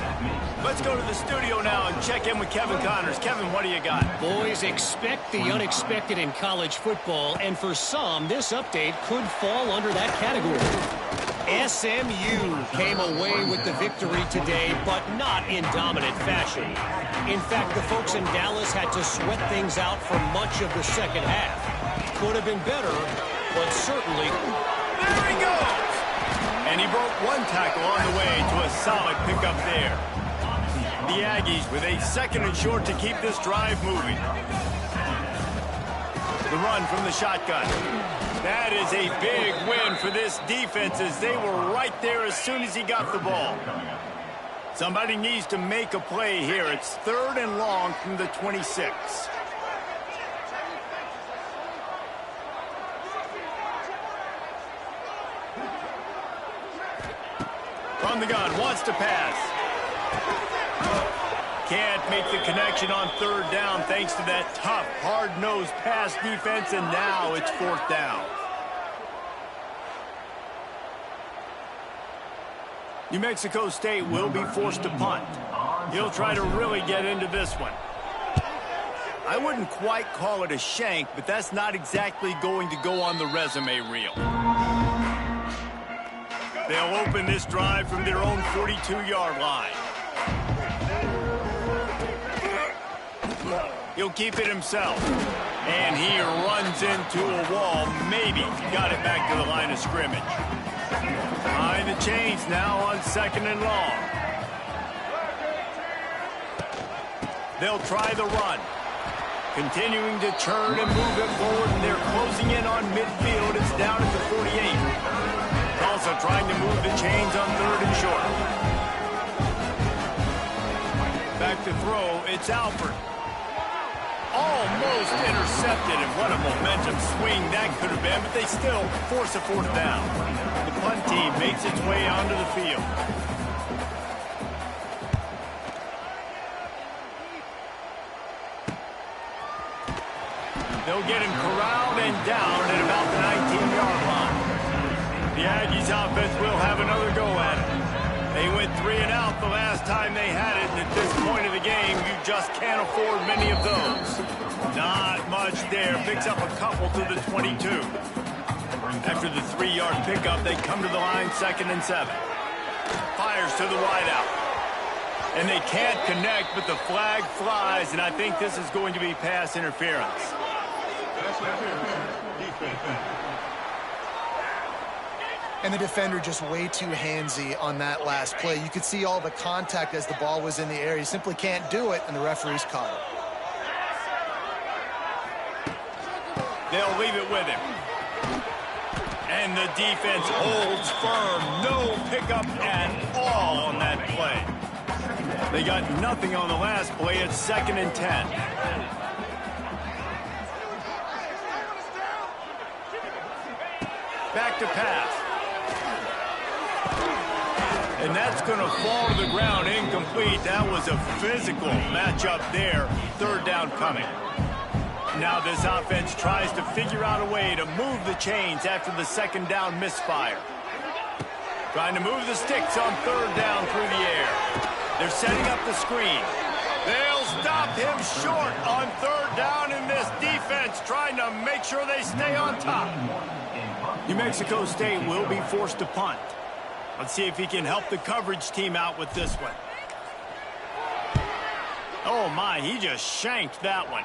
Let's go to the studio now and check in with Kevin Connors. Kevin, what do you got? Boys, expect the unexpected in college football, and for some, this update could fall under that category. SMU came away with the victory today, but not in dominant fashion. In fact, the folks in Dallas had to sweat things out for much of the 2nd half. Could have been better, but certainly... There he goes! And he broke one tackle on the way to a solid pickup there. The Aggies with a 2nd and short to keep this drive moving. The run from the shotgun. That is a big win for this defense as they were right there as soon as he got the ball. Somebody needs to make a play here. It's 3rd and long from the 26. From the gun, wants to pass. Can't make the connection on 3rd down thanks to that tough, hard-nosed pass defense, and now it's 4th down. New Mexico State will be forced to punt. He'll try to really get into this one. I wouldn't quite call it a shank, but that's not exactly going to go on the resume reel. They'll open this drive from their own 42-yard line. He'll keep it himself. And he runs into a wall. Maybe got it back to the line of scrimmage. Behind the chains now on 2nd and long. They'll try the run. Continuing to turn and move it forward, and they're closing in on midfield. It's down at the 48. Also trying to move the chains on 3rd and short. Back to throw, it's Alford. Almost intercepted, and what a momentum swing that could have been, but they still force a 4th down. The punt team makes its way onto the field. They'll get him corralled and down at about the 19-yard line. The Aggies offense will have another go at it. They went 3 and out the last time they had it, and at this point of the game, you just can't afford many of those. Not much there. Picks up a couple to the 22. After the 3-yard pickup, they come to the line 2nd and 7. Fires to the wideout. And they can't connect, but the flag flies, and I think this is going to be pass interference. And the defender just way too handsy on that last play. You could see all the contact as the ball was in the air. He simply can't do it, and the referee's caught it. They'll leave it with him. And the defense holds firm. No pickup at all on that play. They got nothing on the last play. It's 2nd and 10. Back to pass. And that's going to fall to the ground incomplete. That was a physical matchup there. 3rd down coming. Now this offense tries to figure out a way to move the chains after the 2nd down misfire. Trying to move the sticks on 3rd down through the air. They're setting up the screen. They'll stop him short on 3rd down in this defense, trying to make sure they stay on top. New Mexico State will be forced to punt. Let's see if he can help the coverage team out with this one. Oh my, he just shanked that one.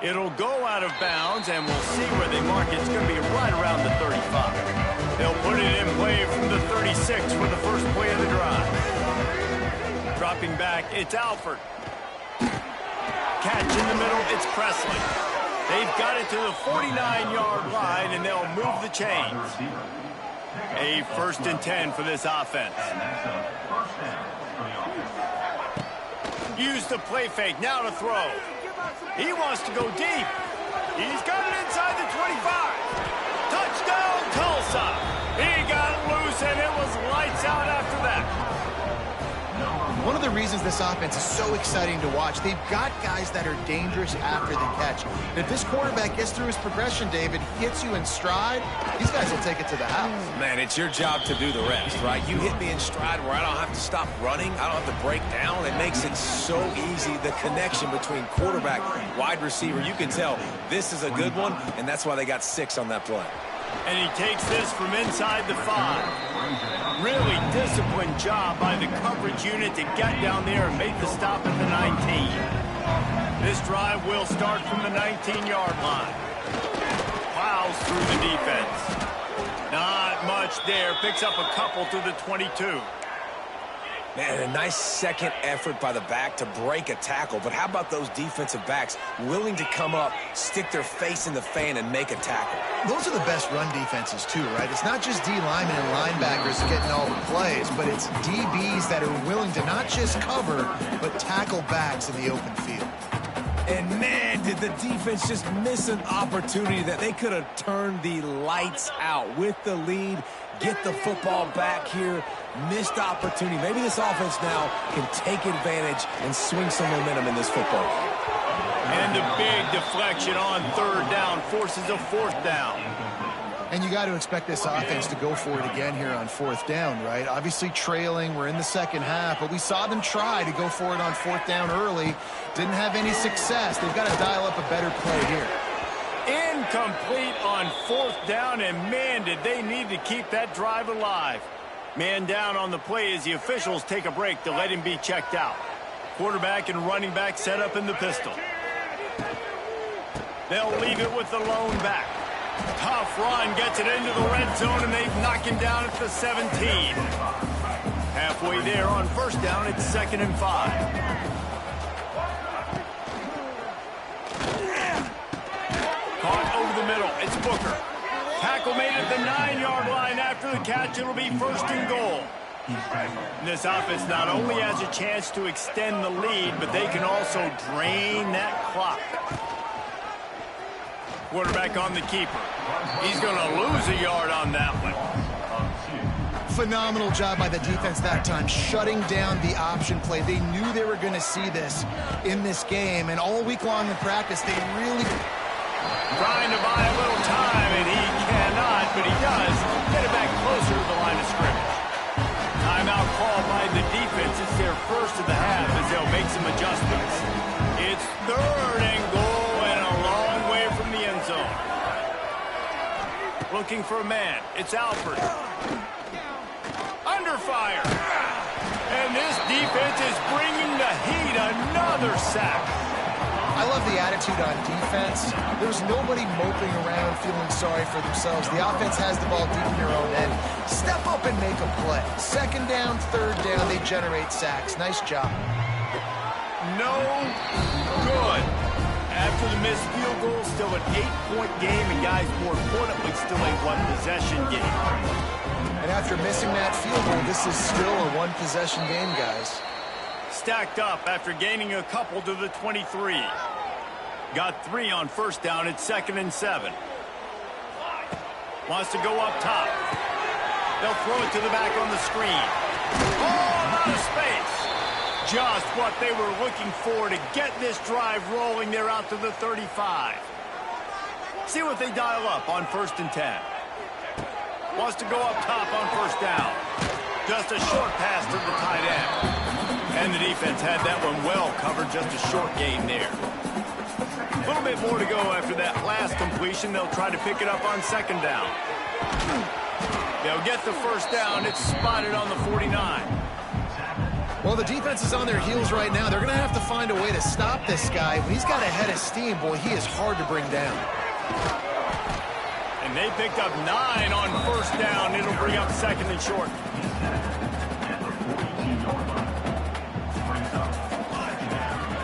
It'll go out of bounds, and we'll see where they mark it. It's going to be right around the 35. They'll put it in play from the 36 for the first play of the drive. Dropping back, it's Alford. Catch in the middle, it's Presley. They've got it to the 49-yard line, and they'll move the chains. A 1st and 10 for this offense. Use the play fake, now to throw. He wants to go deep. He's got it inside the 25. Touchdown, Tulsa. He got loose, and it was lights out after that. One of the reasons this offense is so exciting to watch, they've got guys that are dangerous after the catch. And if this quarterback gets through his progression, David, hits you in stride, these guys will take it to the house. Man, it's your job to do the rest, right? You hit me in stride where I don't have to stop running. I don't have to break down. It makes it so easy, the connection between quarterback, wide receiver. You can tell this is a good one, and that's why they got 6 on that play. And he takes this from inside the 5. Really disciplined job by the coverage unit to get down there and make the stop at the 19. This drive will start from the 19-yard line. Plows through the defense. Not much there. Picks up a couple to the 22. Man, a nice second effort by the back to break a tackle. But how about those defensive backs willing to come up, stick their face in the fan, and make a tackle? Those are the best run defenses, too, right? It's not just D linemen and linebackers getting all the plays, but it's DBs that are willing to not just cover, but tackle backs in the open field. And, man, did the defense just miss an opportunity that they could have turned the lights out with the lead, get the football back here. Missed opportunity. Maybe this offense now can take advantage and swing some momentum in this football game. And the big deflection on third down forces a fourth down. And you got to expect this offense to go for it again here on fourth down, right? Obviously trailing, we're in the second half, but we saw them try to go for it on fourth down early. Didn't have any success. They've got to dial up a better play here. Incomplete on fourth down, and man, did they need to keep that drive alive. Man down on the play as the officials take a break to let him be checked out. Quarterback and running back set up in the pistol. They'll leave it with the lone back. Tough run, gets it into the red zone, and they knock him down at the 17. Halfway there on first down, it's 2nd and 5. Caught over the middle, it's Booker. Tackle made at the 9-yard line. After the catch, it'll be 1st and goal. And this offense not only has a chance to extend the lead, but they can also drain that clock. Quarterback on the keeper. He's going to lose a yard on that one. Phenomenal job by the defense that time, shutting down the option play. They knew they were going to see this in this game, and all week long in practice, they really... Trying to buy a little time, and he cannot, but he does get it back closer to the line of scrimmage. Timeout called by the defense. It's their first of the half as they'll make some adjustments. It's 3rd and goal and a long way from the end zone. Looking for a man. It's Alford. Under fire. And this defense is bringing the heat. Another sack. I love the attitude on defense. There's nobody moping around feeling sorry for themselves. The offense has the ball deep in their own end. Step up and make a play. 2nd down, 3rd down, they generate sacks. Nice job. No good. After the missed field goal, still an 8-point game, and guys, more importantly, still a one-possession game. And after missing that field goal, this is still a one-possession game, guys. Stacked up after gaining a couple to the 23. Got 3 on first down. It's 2nd and 7. Wants to go up top. They'll throw it to the back on the screen. Oh, out of space. Just what they were looking for to get this drive rolling. They're out to the 35. See what they dial up on 1st and 10. Wants to go up top on first down. Just a short pass to the tight end. And the defense had that one well covered, just a short gain there. A little bit more to go after that last completion. They'll try to pick it up on 2nd down. They'll get the first down. It's spotted on the 49. Well, the defense is on their heels right now. They're going to have to find a way to stop this guy. When he's got a head of steam, boy, he is hard to bring down. And they picked up 9 on first down. It'll bring up 2nd and short.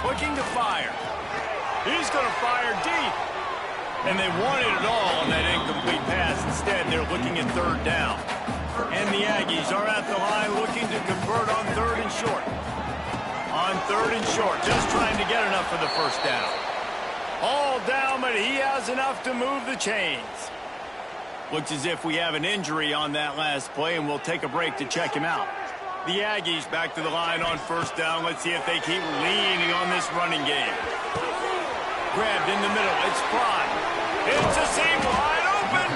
Looking to fire. He's going to fire deep. And they wanted it all on that incomplete pass. Instead, they're looking at 3rd down. And the Aggies are at the line looking to convert on 3rd and short. On 3rd and short, just trying to get enough for the first down. All down, but he has enough to move the chains. Looks as if we have an injury on that last play, and we'll take a break to check him out. The Aggies back to the line on first down. Let's see if they keep leaning on this running game. Grabbed in the middle. It's Fry. It's a seam wide open.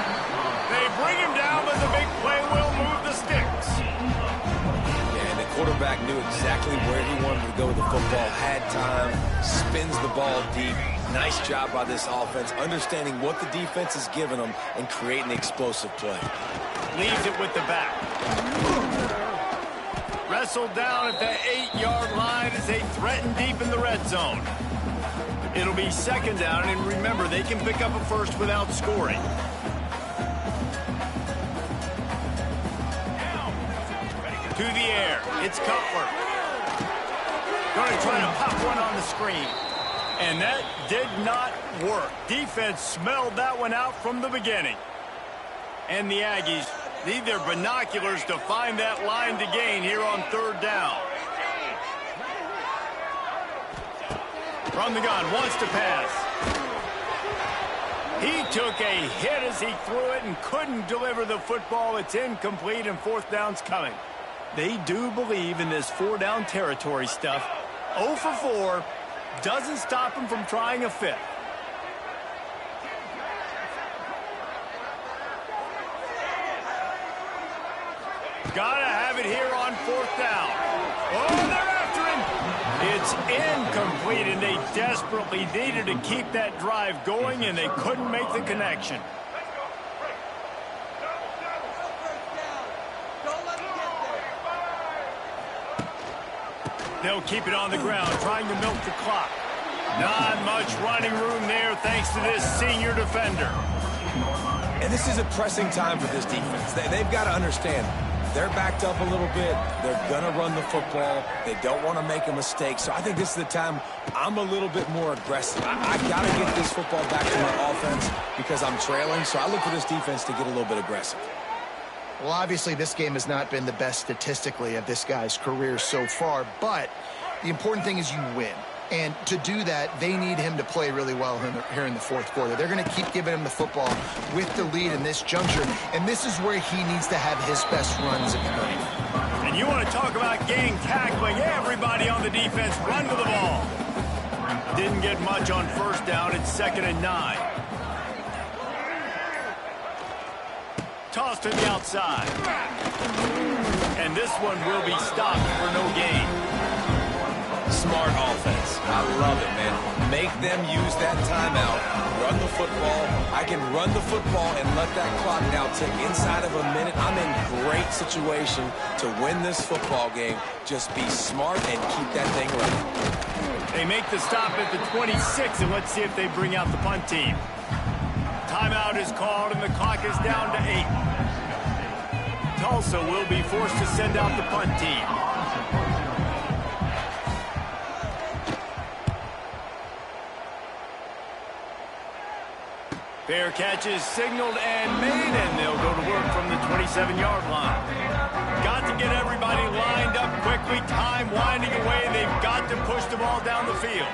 They bring him down, but the big play will move the sticks. And the quarterback knew exactly where he wanted to go with the football. Had time. Spins the ball deep. Nice job by this offense, understanding what the defense is giving them and creating the explosive play. Leaves it with the back. Wrestled down at the 8-yard line as they threaten deep in the red zone. It'll be 2nd down, and remember, they can pick up a first without scoring. To the air. It's Cutler. Going to try to pop one on the screen. And that did not work. Defense smelled that one out from the beginning. And the Aggies need their binoculars to find that line to gain here on third down. From the gun, wants to pass. He took a hit as he threw it and couldn't deliver the football. It's incomplete and fourth down's coming. They do believe in this four-down territory stuff. 0 for 4 doesn't stop him from trying a fifth. Gotta have it here on fourth down. Oh, they're after him. It's incomplete, and they desperately needed to keep that drive going, and they couldn't make the connection. They'll keep it on the ground, trying to milk the clock. Not much running room there thanks to this senior defender. And this is a pressing time for this defense. They've got to understand, they're backed up a little bit. They're going to run the football. They don't want to make a mistake. So I think this is the time I'm a little bit more aggressive. I got to get this football back to my offense because I'm trailing. So I look for this defense to get a little bit aggressive. Well, obviously, this game has not been the best statistically of this guy's career so far, but the important thing is you win. And to do that, they need him to play really well here in the fourth quarter. They're going to keep giving him the football with the lead in this juncture, and this is where he needs to have his best runs of the night. And you want to talk about gang tackling. Everybody on the defense run to the ball. Didn't get much on first down. It's 2nd and 9. Toss to the outside. And this one will be stopped for no gain. Smart offense. I love it, man. Make them use that timeout. Run the football. I can run the football and let that clock now tick inside of a minute. I'm in great situation to win this football game. Just be smart and keep that thing running. They make the stop at the 26, and let's see if they bring out the punt team. Timeout is called, and the clock is down to 8. Tulsa will be forced to send out the punt team. Fair catch is signaled and made, and they'll go to work from the 27-yard line. Got to get everybody lined up quickly. Time winding away. They've got to push the ball down the field.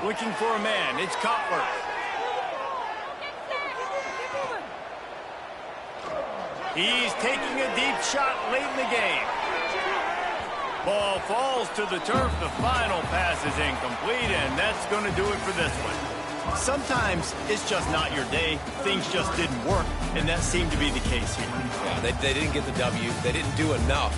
Looking for a man. It's Cutler. He's taking a deep shot late in the game. Ball falls to the turf. The final pass is incomplete, and that's going to do it for this one. Sometimes it's just not your day. Things just didn't work, and that seemed to be the case here. Yeah, they didn't get the W. They didn't do enough.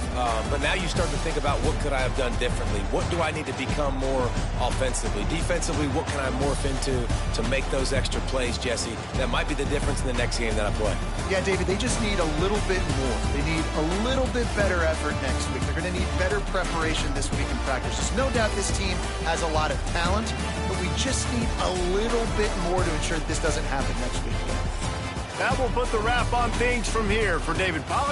But now you start to think about what could I have done differently? What do I need to become more offensively? Defensively, what can I morph into to make those extra plays, Jesse? That might be the difference in the next game that I play. Yeah, David, they just need a little bit more. They need a little bit better effort next week. They're going to need better preparation this week in practice. There's no doubt this team has a lot of talent, but we just need a little bit more to ensure that this doesn't happen next week. That will put the wrap on things from here. For David Pollack.